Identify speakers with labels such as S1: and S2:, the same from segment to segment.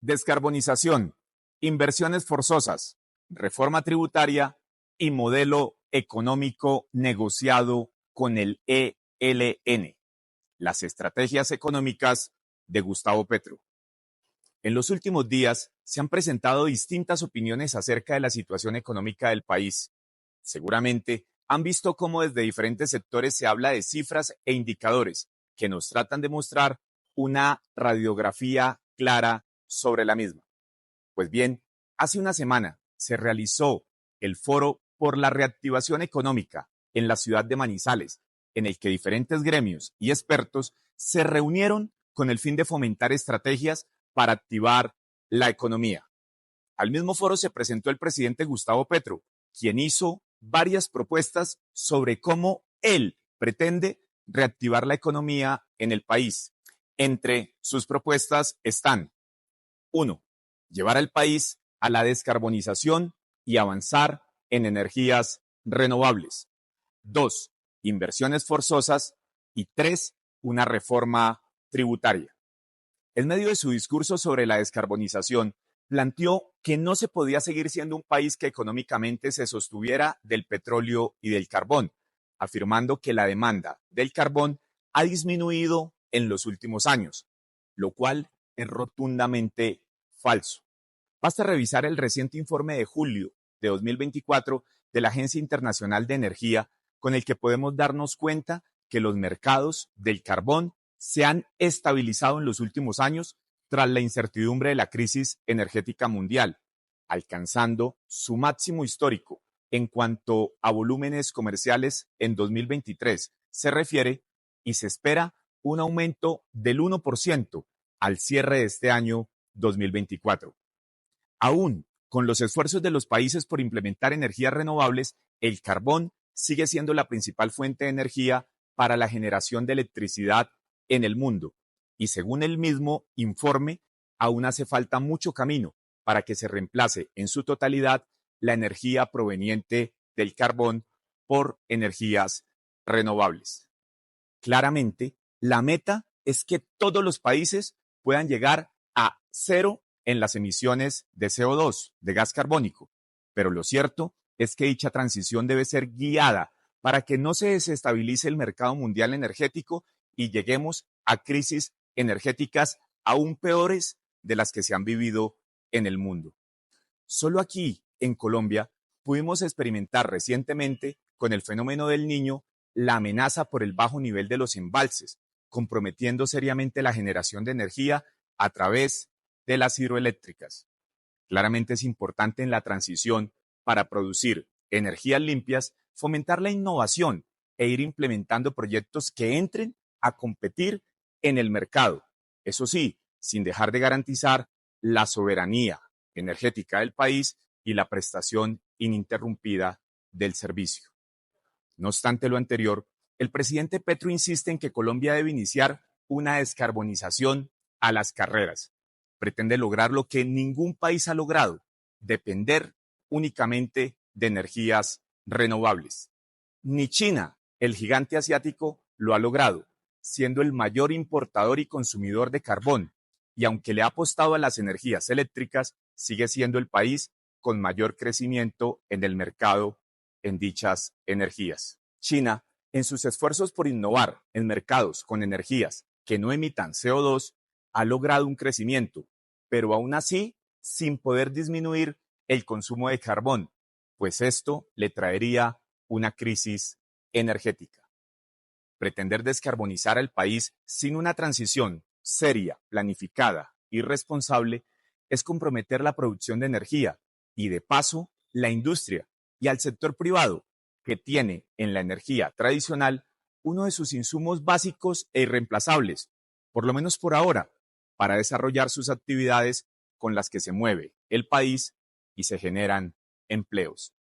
S1: Descarbonización, inversiones forzosas, reforma tributaria y modelo económico negociado con el ELN. Las estrategias económicas de Gustavo Petro. En los últimos días se han presentado distintas opiniones acerca de la situación económica del país. Seguramente han visto cómo desde diferentes sectores se habla de cifras e indicadores que nos tratan de mostrar una radiografía clara sobre la misma. Pues bien, hace una semana se realizó el Foro por la Reactivación Económica en la ciudad de Manizales, en el que diferentes gremios y expertos se reunieron con el fin de fomentar estrategias para activar la economía. Al mismo foro se presentó el presidente Gustavo Petro, quien hizo varias propuestas sobre cómo él pretende reactivar la economía en el país. Entre sus propuestas están: 1. Llevar al país a la descarbonización y avanzar en energías renovables. 2. Inversiones forzosas. Y 3. Una reforma tributaria. En medio de su discurso sobre la descarbonización, planteó que no se podía seguir siendo un país que económicamente se sostuviera del petróleo y del carbón, afirmando que la demanda del carbón ha disminuido en los últimos años, lo cual es rotundamente falso. Basta revisar el reciente informe de julio de 2024 de la Agencia Internacional de Energía, con el que podemos darnos cuenta que los mercados del carbón se han estabilizado en los últimos años tras la incertidumbre de la crisis energética mundial, alcanzando su máximo histórico en cuanto a volúmenes comerciales en 2023 se refiere, y se espera un aumento del 1% al cierre de este año 2024. Aún con los esfuerzos de los países por implementar energías renovables, el carbón sigue siendo la principal fuente de energía para la generación de electricidad en el mundo. Y según el mismo informe, aún hace falta mucho camino para que se reemplace en su totalidad la energía proveniente del carbón por energías renovables. Claramente, la meta es que todos los países puedan llegar a cero en las emisiones de CO2, de gas carbónico, pero lo cierto es que dicha transición debe ser guiada para que no se desestabilice el mercado mundial energético y lleguemos a crisis energéticas aún peores de las que se han vivido en el mundo. Solo aquí, en Colombia, pudimos experimentar recientemente, con el fenómeno del Niño, la amenaza por el bajo nivel de los embalses, comprometiendo seriamente la generación de energía a través de las hidroeléctricas. Claramente es importante en la transición para producir energías limpias fomentar la innovación e ir implementando proyectos que entren a competir en el mercado. Eso sí, sin dejar de garantizar la soberanía energética del país y la prestación ininterrumpida del servicio. No obstante lo anterior, el presidente Petro insiste en que Colombia debe iniciar una descarbonización a las carreras. Pretende lograr lo que ningún país ha logrado: depender únicamente de energías renovables. Ni China, el gigante asiático, lo ha logrado, siendo el mayor importador y consumidor de carbón, y aunque le ha apostado a las energías eléctricas, sigue siendo el país con mayor crecimiento en el mercado en dichas energías. China, en sus esfuerzos por innovar en mercados con energías que no emitan CO2, ha logrado un crecimiento, pero aún así sin poder disminuir el consumo de carbón, pues esto le traería una crisis energética. Pretender descarbonizar al país sin una transición seria, planificada y responsable es comprometer la producción de energía y, de paso, la industria y al sector privado, que tiene en la energía tradicional uno de sus insumos básicos e irreemplazables, por lo menos por ahora, para desarrollar sus actividades con las que se mueve el país y se generan empleos.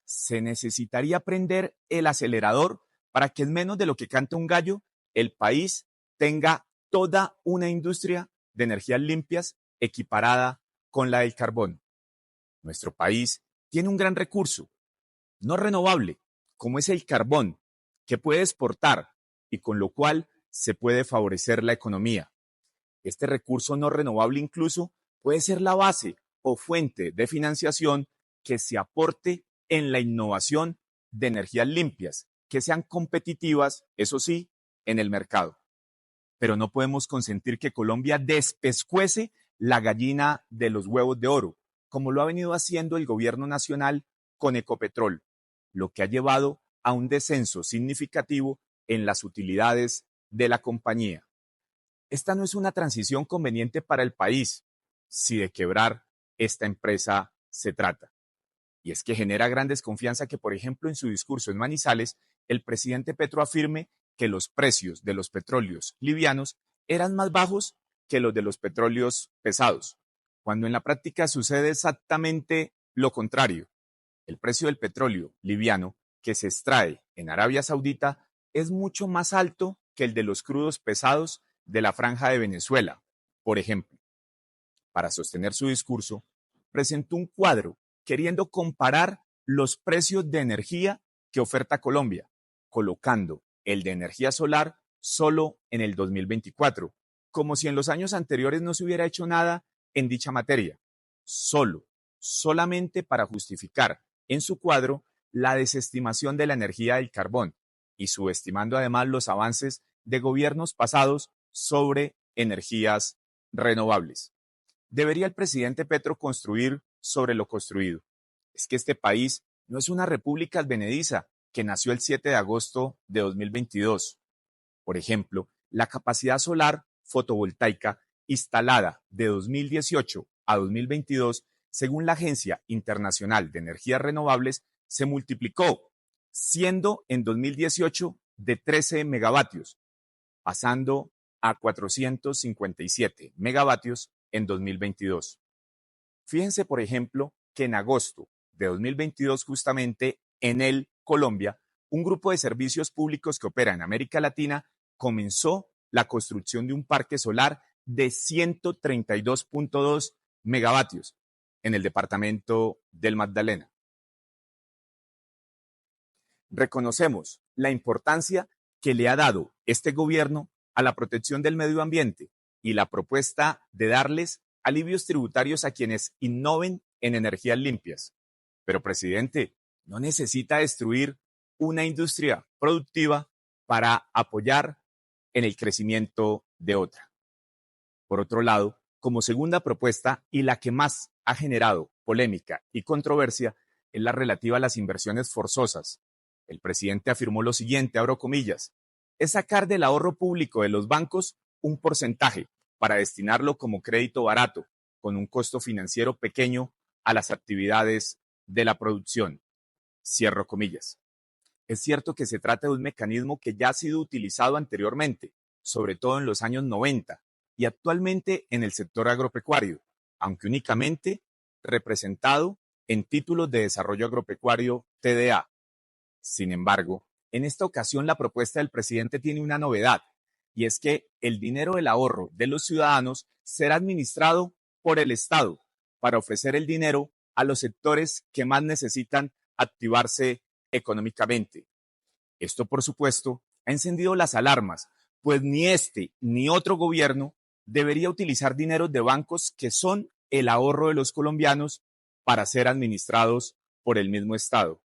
S1: Se necesitaría prender el acelerador para que en menos de lo que canta un gallo, el país tenga toda una industria de energías limpias equiparada con la del carbón. Nuestro país tiene un gran recurso, no renovable, como es el carbón, que puede exportar y con lo cual se puede favorecer la economía. Este recurso no renovable incluso puede ser la base o fuente de financiación que se aporte en la innovación de energías limpias, que sean competitivas, eso sí, en el mercado. Pero no podemos consentir que Colombia despescuece la gallina de los huevos de oro, como lo ha venido haciendo el gobierno nacional con Ecopetrol, lo que ha llevado a un descenso significativo en las utilidades de la compañía. Esta no es una transición conveniente para el país, si de quebrar esta empresa se trata. Y es que genera gran desconfianza que, por ejemplo, en su discurso en Manizales, el presidente Petro afirme que los precios de los petróleos livianos eran más bajos que los de los petróleos pesados, cuando en la práctica sucede exactamente lo contrario. El precio del petróleo liviano que se extrae en Arabia Saudita es mucho más alto que el de los crudos pesados de la Franja de Venezuela, por ejemplo. Para sostener su discurso, presentó un cuadro queriendo comparar los precios de energía que oferta Colombia, colocando el de energía solar solo en el 2024, como si en los años anteriores no se hubiera hecho nada en dicha materia, solamente para justificar en su cuadro la desestimación de la energía del carbón y subestimando además los avances de gobiernos pasados sobre energías renovables. ¿Debería el presidente Petro construir sobre lo construido? Es que este país no es una república advenediza que nació el 7 de agosto de 2022. Por ejemplo, la capacidad solar fotovoltaica instalada de 2018 a 2022, según la Agencia Internacional de Energías Renovables, se multiplicó, siendo en 2018 de 13 megavatios, pasando a 457 megavatios en 2022. Fíjense, por ejemplo, que en agosto de 2022, justamente en el Colombia, un grupo de servicios públicos que opera en América Latina comenzó la construcción de un parque solar de 132.2 megavatios en el departamento del Magdalena. Reconocemos la importancia que le ha dado este gobierno a la protección del medio ambiente y la propuesta de darles alivios tributarios a quienes innoven en energías limpias. Pero, presidente, no necesita destruir una industria productiva para apoyar en el crecimiento de otra. Por otro lado, como segunda propuesta y la que más ha generado polémica y controversia es la relativa a las inversiones forzosas. El presidente afirmó lo siguiente, abro comillas, es sacar del ahorro público de los bancos un porcentaje para destinarlo como crédito barato, con un costo financiero pequeño a las actividades de la producción. Cierro comillas. Es cierto que se trata de un mecanismo que ya ha sido utilizado anteriormente, sobre todo en los años 90 y actualmente en el sector agropecuario, aunque únicamente representado en títulos de desarrollo agropecuario TDA. Sin embargo, en esta ocasión la propuesta del presidente tiene una novedad, y es que el dinero del ahorro de los ciudadanos será administrado por el Estado para ofrecer el dinero a los sectores que más necesitan activarse económicamente. Esto, por supuesto, ha encendido las alarmas, pues ni este ni otro gobierno debería utilizar dinero de bancos que son el ahorro de los colombianos para ser administrados por el mismo Estado.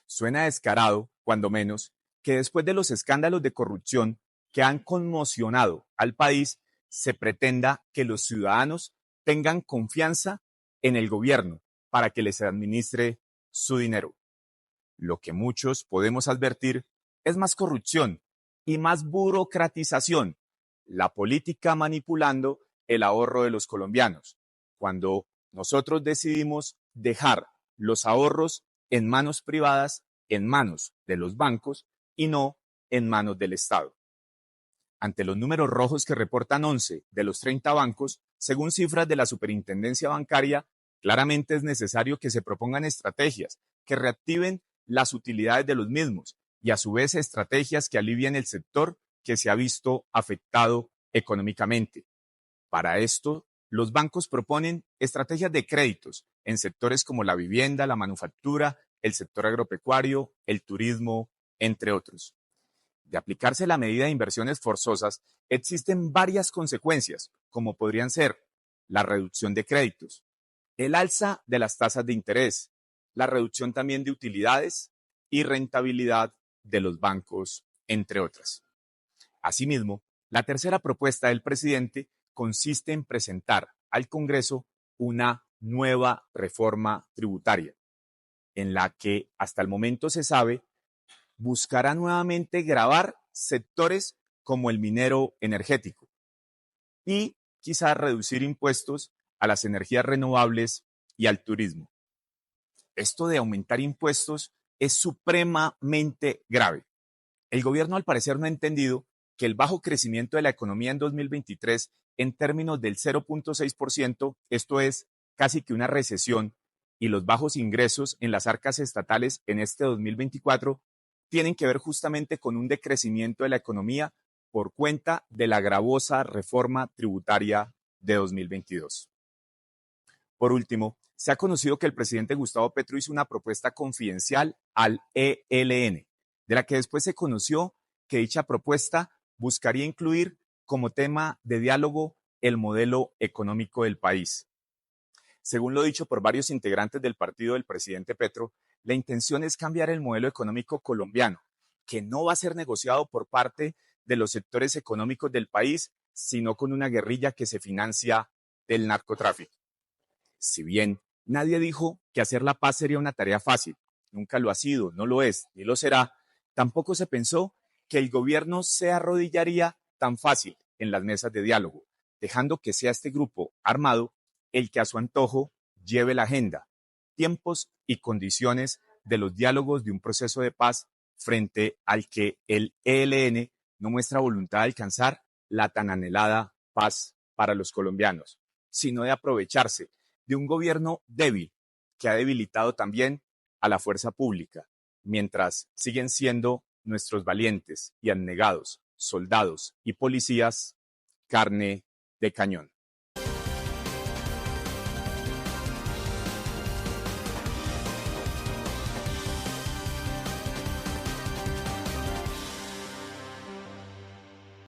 S1: Suena descarado, cuando menos, que después de los escándalos de corrupción que han conmocionado al país, se pretenda que los ciudadanos tengan confianza en el gobierno para que les administre su dinero. Lo que muchos podemos advertir es más corrupción y más burocratización, la política manipulando el ahorro de los colombianos, cuando nosotros decidimos dejar los ahorros en manos privadas, en manos de los bancos y no en manos del Estado. Ante los números rojos que reportan 11 de los 30 bancos, según cifras de la Superintendencia Bancaria, claramente es necesario que se propongan estrategias que reactiven las utilidades de los mismos y a su vez estrategias que alivien el sector que se ha visto afectado económicamente. Para esto, los bancos proponen estrategias de créditos en sectores como la vivienda, la manufactura, el sector agropecuario, el turismo, entre otros. De aplicarse la medida de inversiones forzosas, existen varias consecuencias, como podrían ser la reducción de créditos, el alza de las tasas de interés, la reducción también de utilidades y rentabilidad de los bancos, entre otras. Asimismo, la tercera propuesta del presidente consiste en presentar al Congreso una nueva reforma tributaria, en la que hasta el momento se sabe buscará nuevamente gravar sectores como el minero energético y quizás reducir impuestos a las energías renovables y al turismo. Esto de aumentar impuestos es supremamente grave. El gobierno al parecer no ha entendido que el bajo crecimiento de la economía en 2023 en términos del 0.6%, esto es casi que una recesión, y los bajos ingresos en las arcas estatales en este 2024 tienen que ver justamente con un decrecimiento de la economía por cuenta de la gravosa reforma tributaria de 2022. Por último, se ha conocido que el presidente Gustavo Petro hizo una propuesta confidencial al ELN, de la que después se conoció que dicha propuesta buscaría incluir como tema de diálogo el modelo económico del país. Según lo dicho por varios integrantes del partido del presidente Petro, la intención es cambiar el modelo económico colombiano, que no va a ser negociado por parte de los sectores económicos del país, sino con una guerrilla que se financia del narcotráfico. Si bien nadie dijo que hacer la paz sería una tarea fácil, nunca lo ha sido, no lo es, ni lo será, tampoco se pensó que el gobierno se arrodillaría tan fácil en las mesas de diálogo, dejando que sea este grupo armado el que a su antojo lleve la agenda, tiempos y condiciones de los diálogos de un proceso de paz frente al que el ELN no muestra voluntad de alcanzar la tan anhelada paz para los colombianos, sino de aprovecharse de un gobierno débil que ha debilitado también a la fuerza pública, mientras siguen siendo nuestros valientes y abnegados soldados y policías carne de cañón.